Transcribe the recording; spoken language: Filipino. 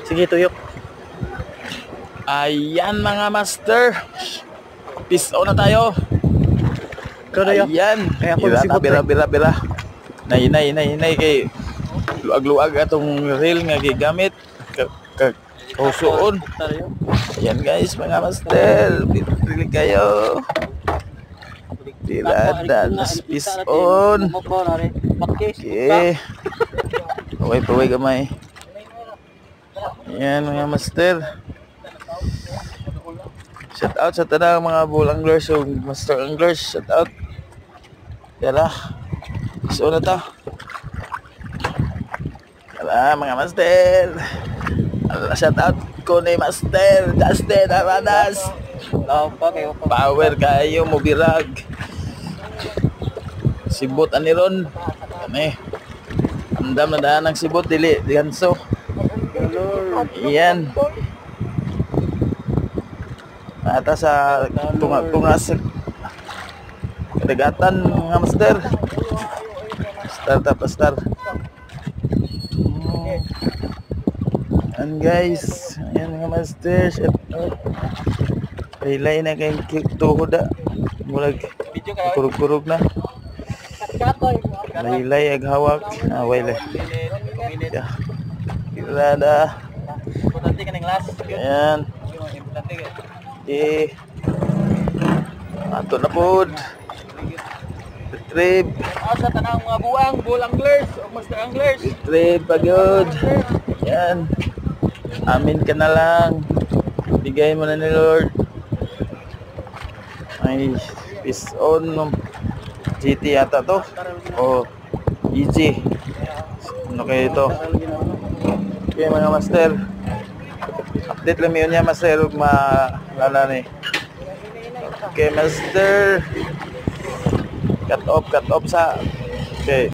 Sige, tuyok. Ayan mga master. Peace out na tayo. Ayan. Kaya ako sibot. Bira. Nay kay luag-luag atong reel nga gigamit. Kausuon. Ayan guys mga master. Pili kayo. Dilada. Peace on. Okay. Paway gamay. Ayan mga master. Shout out sa tanang mga bull anglers o master anglers. Shout out. Yala. So na to. Yala mga master. Shout out ko ni master Justin Aranas. Power kayo mo birag. Sibot ani ron. Kani. Andam na daan ng sibot dili ganso. Iyan. Ata sa tunga sa kadagatan mga master. Star. And guys, ayan mga master. Kailay na kayong tuhod da. Mulag kurug-kurug na. Laylay ag hawak. Waylay. Irada. Ayan. Okay. Ato na pod. Retrieve. Sa tanang mga bull anglers o master anglers. Retrieve pagod. Ayan. Amin ka na lang. Bigay mo na ni Lord. Ay, peace on. GT yata to. O EG. Ano kayo ito? Okay mga master. Update lang yun niya master. Huwag maalala ni. Okay master. Cut off sa. Okay.